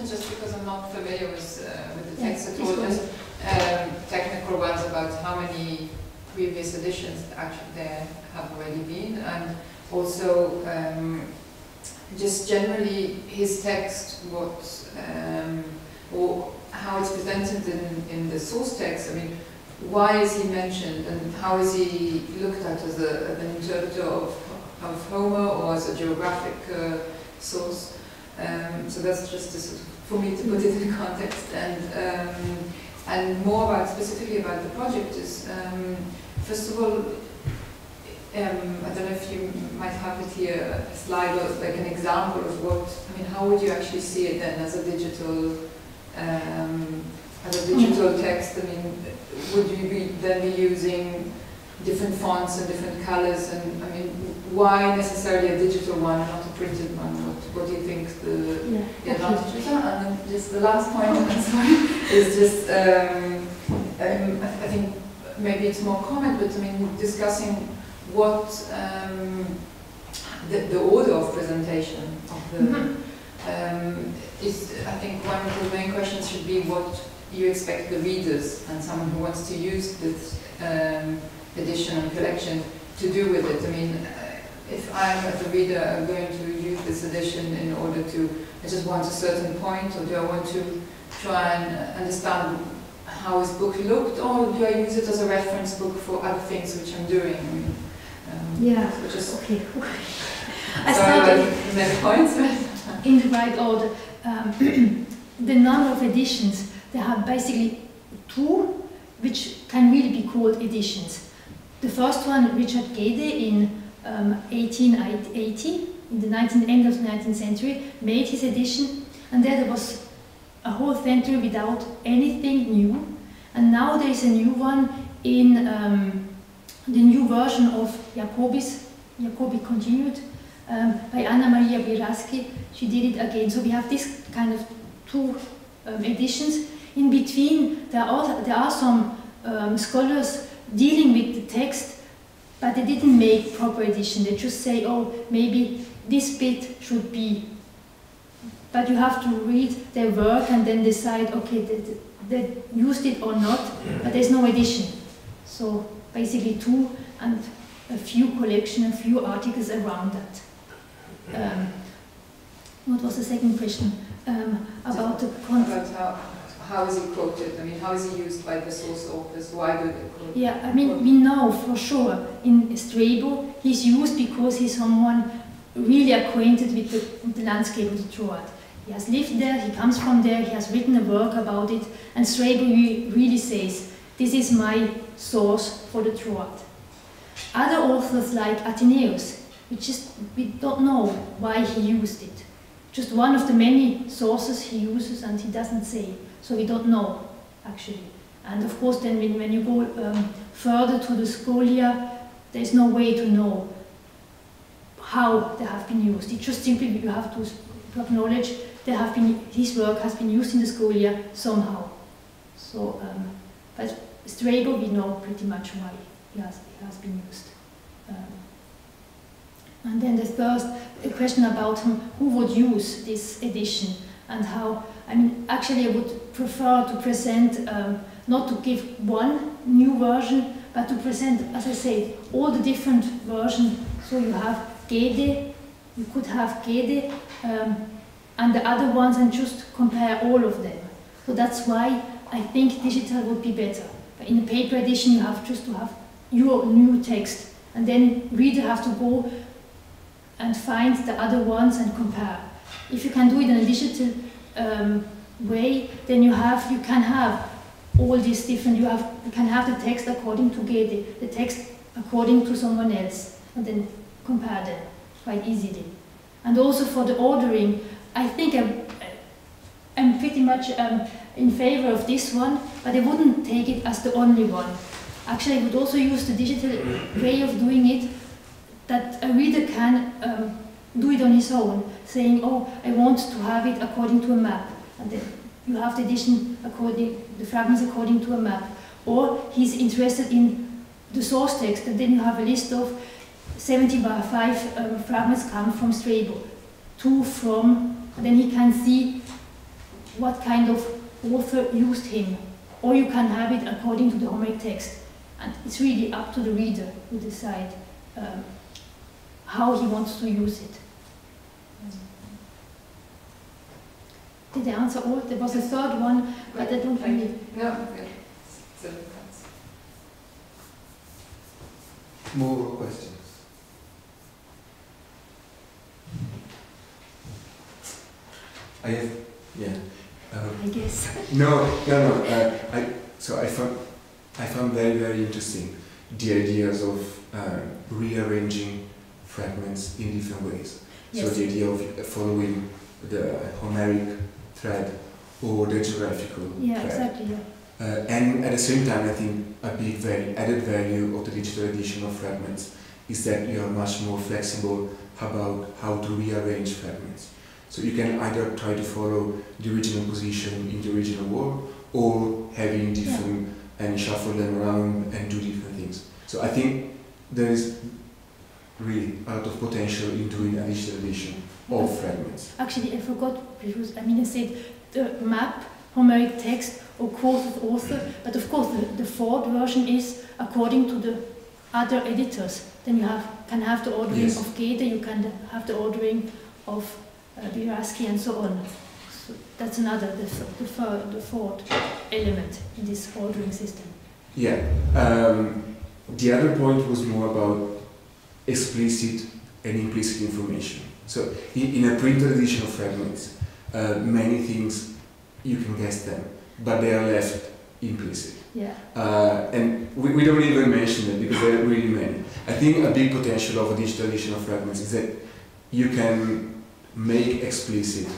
questions just because I'm not familiar with the text at all. Just technical ones about how many previous editions actually there have already been, and also just generally his text, what or how it's presented in the source text. I mean, why is he mentioned, and how is he looked at as an interpreter of Homer or as a geographic source? So that's just for me to put it in context, and more about specifically about the project is first of all, I don't know if you might have it here, a slide or like an example of what, I mean, how would you actually see it then as a digital text? I mean, would you then be using different fonts and different colors? And I mean, why necessarily a digital one and not a printed one? What do you think the advantages are? And then just the last point, I'm sorry, is just I think maybe it's more comment, but I mean, discussing what the order of presentation of the is, I think one of the main questions should be what you expect the readers and someone who wants to use this edition and collection to do with it. I mean, if I'm as a reader going to use this edition in order to, I just want a certain point, or do I want to try and understand how his book looked, or do I use it as a reference book for other things which I'm doing? I mean, yeah, so just okay. I started many points. In the right order. The number of editions, there are basically two which can really be called editions. The first one, Richard Gede in 1880, in the end of the 19th century, made his edition, and there was a whole century without anything new. And now there is a new one in the new version of Jacobi Continued, by Anna Maria Biraski. She did it again. So we have this kind of two editions. In between, there are some scholars dealing with the text, but they didn't make proper edition. They just say, oh, maybe this bit should be. But you have to read their work and then decide, okay, they used it or not, but there's no edition. So basically two and a few collection, a few articles around that. What was the second question? About the content. About how is he quoted? I mean, how is he used by the source authors? Why do they quote? Yeah, I mean, we know for sure in Strabo he's used because he's someone really acquainted with the landscape of the Troad. He has lived there, he comes from there, he has written a work about it, and Strabo really says, this is my source for the Troad. Other authors like Athenaeus, we don't know why he used it. Just one of the many sources he uses, and he doesn't say. So we don't know, actually. And of course, then when you go further to the Scholia, there's no way to know how they have been used. It's just simply you have to acknowledge his work has been used in the Scholia somehow. So, but Strabo, we know pretty much why he has been used. And then the third question about who would use this edition and how. I mean, actually, I would prefer to present, not to give one new version, but to present, as I said, all the different versions. So you have Gede, you could have Gede, and the other ones, and just compare all of them. So that's why I think digital would be better. But in the paper edition, you have just to have your new text, and then reader have to go and find the other ones and compare. If you can do it in a digital way, then you can have all these different. You can have the text according to Gede, the text according to someone else, and then compare them quite easily. And also for the ordering, I think I'm pretty much in favor of this one, but I wouldn't take it as the only one. Actually, I would also use the digital way of doing it, that a reader can do it on his own, saying, oh, I want to have it according to a map. And then you have the edition the fragments according to a map. Or he's interested in the source text, and then you have a list of 75 fragments come from Strabo, 2 from, and then he can see what kind of author used him, or you can have it according to the Homeric text. And it's really up to the reader to decide how he wants to use it. Did I answer all? There was a third one, but I don't really... No, okay. More questions? I have, yeah. I guess. No. I found very, very interesting the ideas of rearranging fragments in different ways. Yes. So the idea of following the Homeric thread or the geographical thread. Exactly. Yeah. And at the same time, I think a big added value of the digital edition of Fragments is that you are much more flexible about how to rearrange fragments. So you can either try to follow the original position in the original work, or having different and shuffle them around and do different things. So I think there is really a lot of potential in doing a digital edition of Fragments. Actually, I forgot, because I said the map, Homeric text, or quoted author, but of course the Ford version is according to the other editors. Then you can have the ordering of Goethe, you can have the ordering of Biraski and so on. So that's another, the Ford element in this ordering system. Yeah. The other point was more about explicit and implicit information. So in a printed edition of Fragments, many things you can guess them, but they are left implicit. Yeah. And we don't even mention them because there are really many. I think a big potential of a digital edition of Fragments is that you can make explicit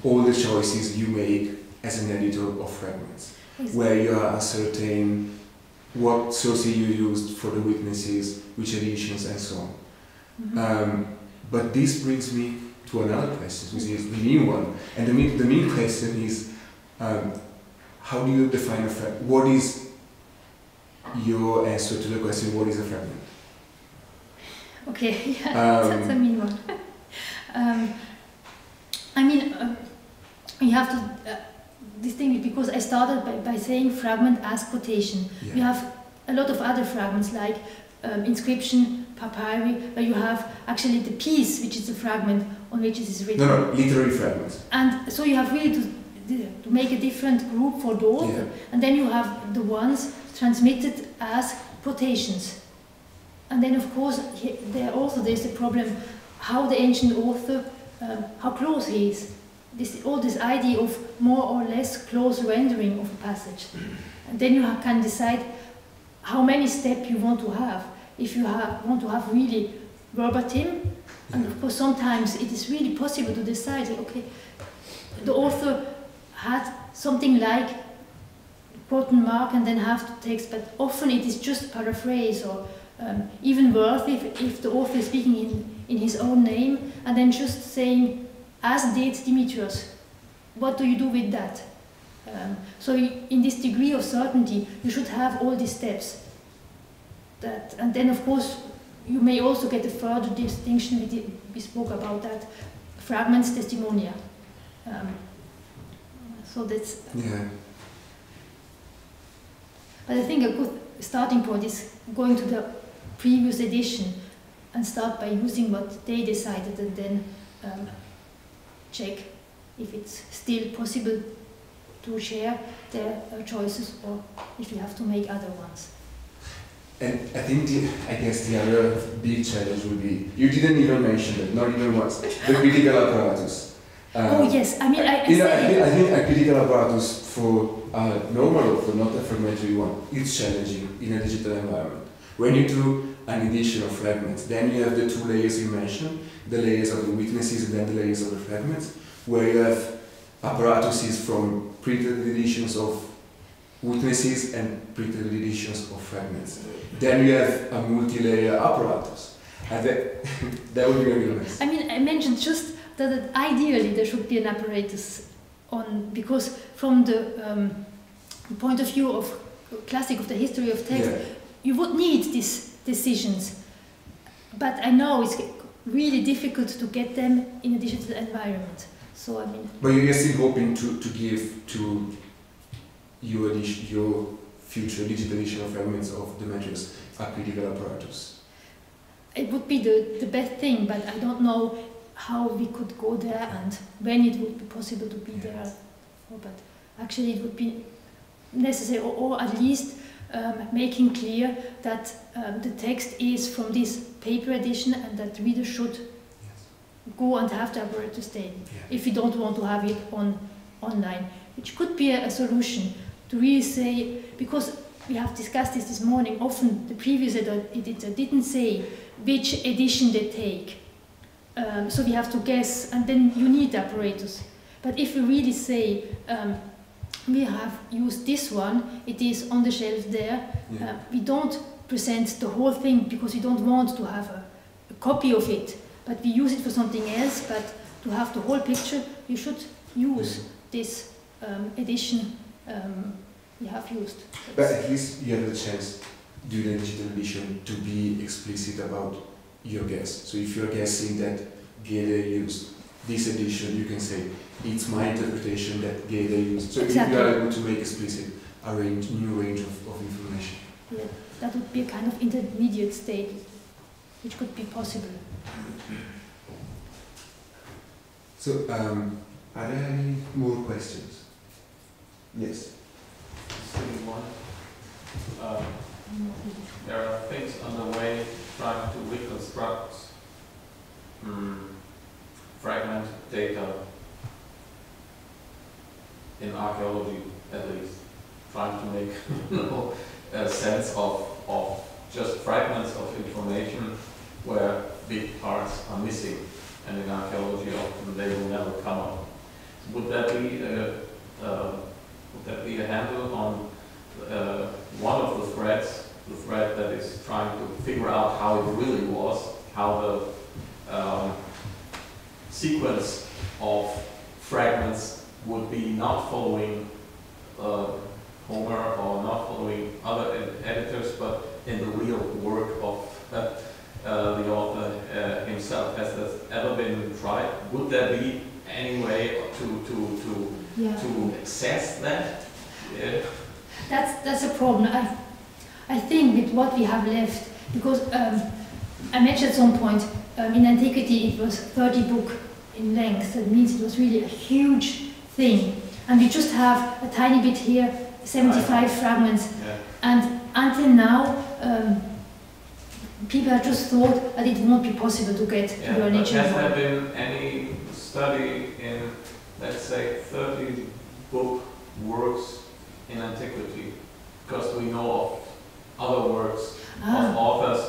all the choices you make as an editor of Fragments, where you are ascertain what sources you used for the witnesses, which editions, and so on. Mm-hmm. But this brings me to another question, which is the main one. And the main question is, how do you define a fragment? What is your answer to the question, what is a fragment? Okay, that's a mean one. You have to distinguish, because I started by saying fragment as quotation. Yeah. You have a lot of other fragments like inscription, papyri, where you have actually the piece, which is a fragment on which it is written. No, literary fragments. And so you have really to make a different group for the author, and then you have the ones transmitted as quotations. And then of course there's the problem how the ancient author, how close he is. All this idea of more or less close rendering of a passage. And then you can decide how many steps you want to have. If you want to have really verbatim, and of course sometimes it is really possible to decide, okay, the author had something like quote and mark and then have the text, but often it is just paraphrase, or even worth if the author is speaking in his own name and then just saying, as did Demetrios. What do you do with that? So in this degree of certainty, you should have all these steps. And then of course, you may also get a further distinction, we spoke about that, fragments, testimonia. So that's... Yeah. But I think a good starting point is going to the previous edition and start by using what they decided, and then check if it's still possible to share their choices, or if you have to make other ones. And I think I guess the other big challenge would be, you didn't even mention it, not even once, the critical apparatus. Oh yes, I think a critical apparatus for a normal author, not a fragmentary one, is challenging in a digital environment. When you do an edition of Fragments, then you have the two layers you mentioned, the layers of the witnesses and then the layers of the fragments, where you have apparatuses from printed editions of witnesses and printed editions of fragments. Then you have a multi-layer apparatus. And that would be really nice. I mentioned just that ideally there should be an apparatus because from the point of view of classic, of the history of text, you would need these decisions. But I know it's really difficult to get them in a digital environment. So I mean. But you're still hoping to give to your future digital edition of Fragments of Demetrios a critical apparatus. It would be the best thing, but I don't know how we could go there and when it would be possible to be there. Oh, but actually it would be necessary, or at least making clear that the text is from this paper edition and that readers should go and have the apparatus then, if we don't want to have it online, which could be a solution to really say, because we have discussed this morning, often the previous editor didn't say which edition they take. So we have to guess, and then you need the apparatus. But if we really say, we have used this one, it is on the shelf there, we don't present the whole thing because we don't want to have a copy of it, but we use it for something else, but to have the whole picture, you should use this edition you have used. But at least you have the chance, during the digital edition, to be explicit about your guess. So if you're guessing that Gede used this edition, you can say, it's my interpretation that Gede used. So exactly. If you are able to make explicit a new range of information. Yeah, that would be a kind of intermediate state, which could be possible. So, are there any more questions? Yes. One. There are things on the way trying to reconstruct fragment data in archaeology, at least, trying to make a sense of just fragments of information where big parts are missing, and in archaeology often they will never come up. Would that be a handle on one of the threads, the thread that is trying to figure out how it really was, how the sequence of fragments would be not following Homer or not following other editors, but in the real work of the author himself? Has that ever been tried? Would there be any way to access that? Yeah. That's a problem. I think with what we have left, because I mentioned at some point in antiquity it was 30 books in length. That means it was really a huge thing, and we just have a tiny bit here, 75 fragments, and until now people have just thought that it won't be possible to get to the original. Has there been any study in, let's say, 30 book works in antiquity? Because we know of other works of authors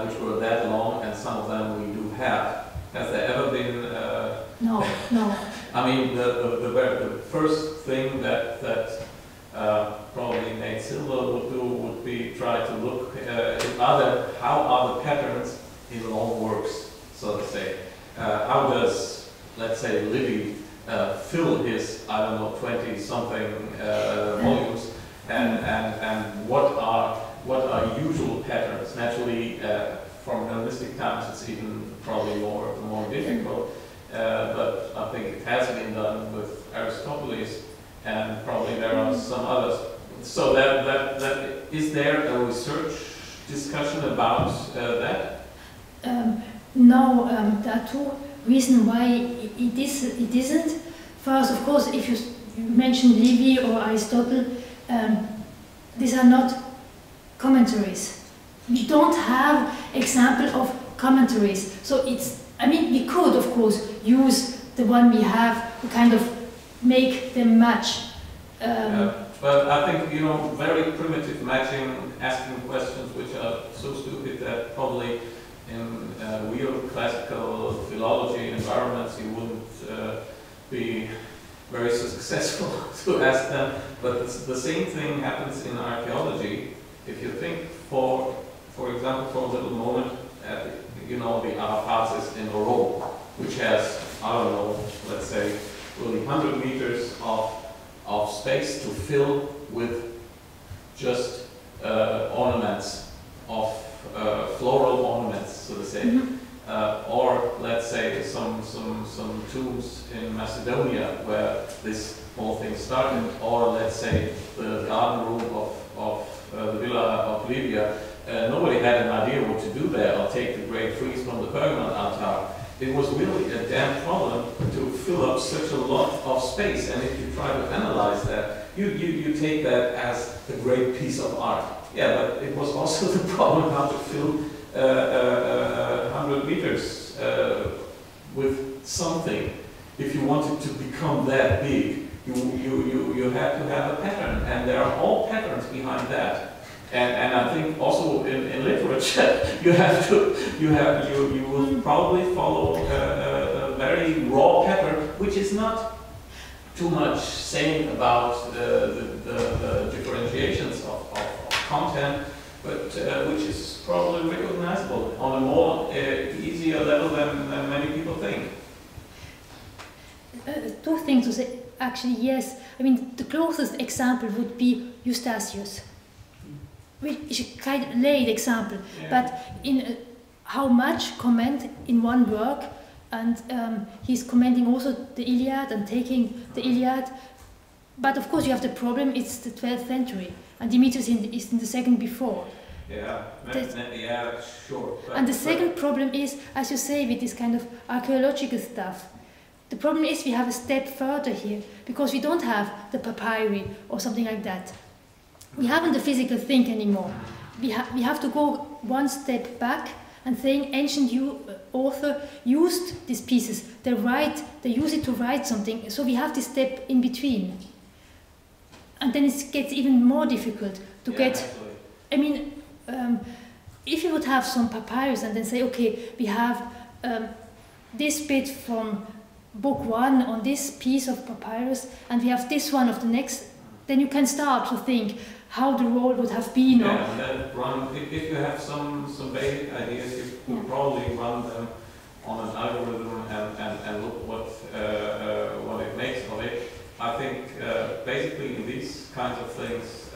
which were that long, and some of them we do have. Has there ever been? No. I mean, the first thing that probably Nate Silver would do would be try to look how are the patterns in long works, so to say. How does, let's say, Livy fill his, I don't know, 20-something volumes, and what are usual patterns? Naturally, from Hellenistic times, it's even probably more difficult. But I think it has been done with Aristophanes, and probably there are some others. So that is there a research discussion about that? No, there are two reasons why it isn't. First, of course, if you mention Livy or Aristotle, these are not commentaries. We don't have example of commentaries. So we could, of course, use the one we have to kind of make them match. But I think, very primitive matching, asking questions which are so stupid that probably in real classical philology environments you wouldn't be very successful to ask them. But the same thing happens in archaeology. If you think, for example, for a little moment, at the Arapatzis in Rome, which has, I don't know, let's say, really 100 meters of space to fill with just ornaments of floral ornaments, so to say. or let's say some tombs in Macedonia where this whole thing started, or let's say the garden room of the villa of Libya. Nobody had an idea what to do there, or take the great frieze from the Pergamon altar. It was really a damn problem to fill up such a lot of space, and if you try to analyze that, you take that as a great piece of art. Yeah, but it was also the problem how to fill 100 meters with something. If you wanted to become that big, you had to have a pattern, and there are all patterns behind that. And I think also in literature you will probably follow a very raw pattern, which is not too much saying about the differentiations of content, but which is probably recognizable on a more easier level than many people think. Two things to say. Actually, yes. I mean, the closest example would be Eustathius, which is a kind of late example, yeah. But in how much comment in one work, and he's commenting also the Iliad and taking the Iliad. But of course, you have the problem. It's the 12th century, and Demetrios is in the second before. Yeah, yeah, sure. And the second problem is, as you say, with this kind of archaeological stuff. The problem is we have a step further here, because we don't have the papyri or something like that. We haven't the physical thing anymore. We have to go one step back and saying ancient author used these pieces. They use it to write something. So we have this step in between. And then it gets even more difficult to get. Absolutely. I mean, if you would have some papyrus and then say, okay, we have this bit from book 1 on this piece of papyrus, and we have this one of the next, then you can start to think how the role would have been. Yeah, and then if you have some basic ideas, you could probably run them on an algorithm and look what it makes of it. I think basically in these kinds of things,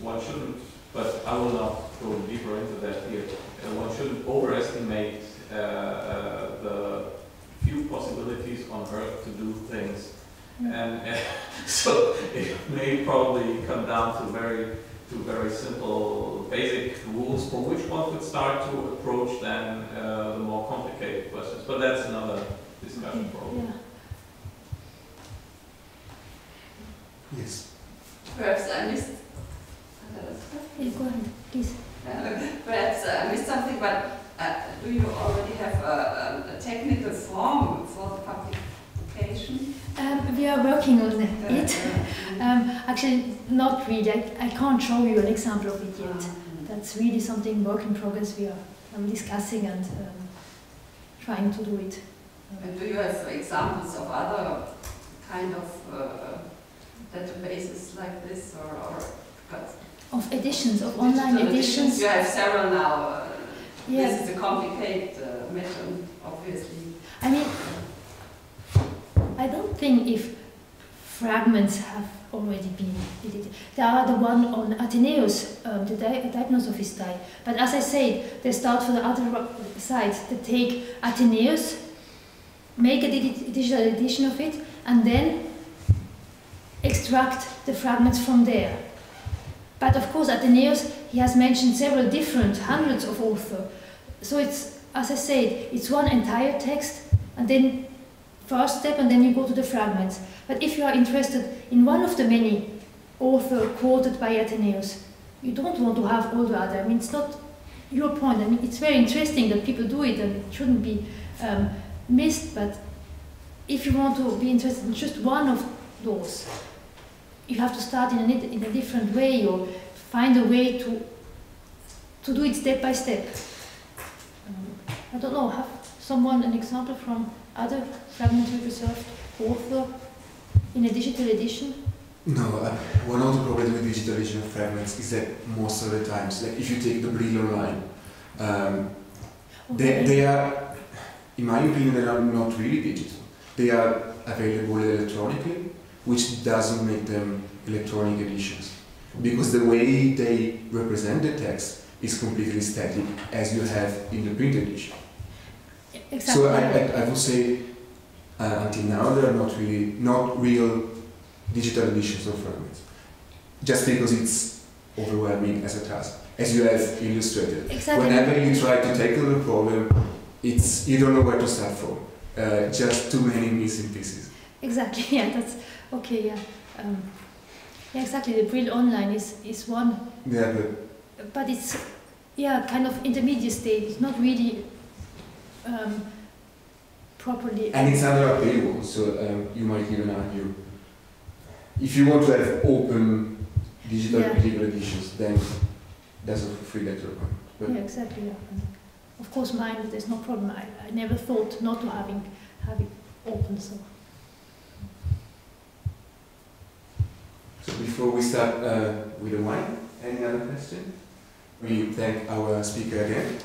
one shouldn't, but I will not go deeper into that here, one shouldn't overestimate the few possibilities on Earth to do things. And so it may probably come down to very simple basic rules for which one could start to approach then the more complicated questions. But that's another discussion probably. Yeah. Yes. Perhaps I missed. Yeah, go ahead, please. Perhaps I missed something, but do you already have a technical form for the publication? We are working on it. Actually, not really. I can't show you an example of it yet. That's really something work in progress. We are discussing and trying to do it. And do you have examples of other kind of databases like this, or of editions, of online editions? You have several now. Yeah. This is a complicated method, obviously. I mean, I don't think if fragments have already been edited. There are the one on Athenaeus, the diagnosis of his die. But as I said, they start from the other side. They take Athenaeus, make a digital edition of it, and then extract the fragments from there. But of course, Athenaeus, he has mentioned several different, hundreds of authors. So it's, as I said, it's one entire text, and then first step, and then you go to the fragments. But if you are interested in one of the many authors quoted by Athenaeus, you don't want to have all the other. I mean, it's not your point. I mean, it's very interesting that people do it, and it shouldn't be missed. But if you want to be interested in just one of those, you have to start in a different way, or find a way to do it step by step. I don't know, have someone an example from other fragmentary preserved author in a digital edition? No, one of the problems with digital edition of fragments is that most of the times, like if you take the Brillo line, they are, in my opinion, they are not really digital. They are available electronically, which doesn't make them electronic editions, because the way they represent the text is completely static, as you have in the print edition. Exactly. So I would say until now there are not real digital editions of Fragments, just because it's overwhelming as a task, as you have illustrated. Exactly. Whenever you try to tackle the problem, you don't know where to start from. Just too many missing pieces. Exactly. Yeah, that's okay. Yeah. Yeah, exactly. The Brill Online is one. Yeah, but it's kind of intermediate state. It's not really properly. and it's under a paywall, so you might even argue if you want to have open digital legal editions, then that's a free letter. But yeah, exactly. Yeah. And of course, mine. There's no problem. I never thought not to have it open. So before we start with the wine, any other question? We thank our speaker again.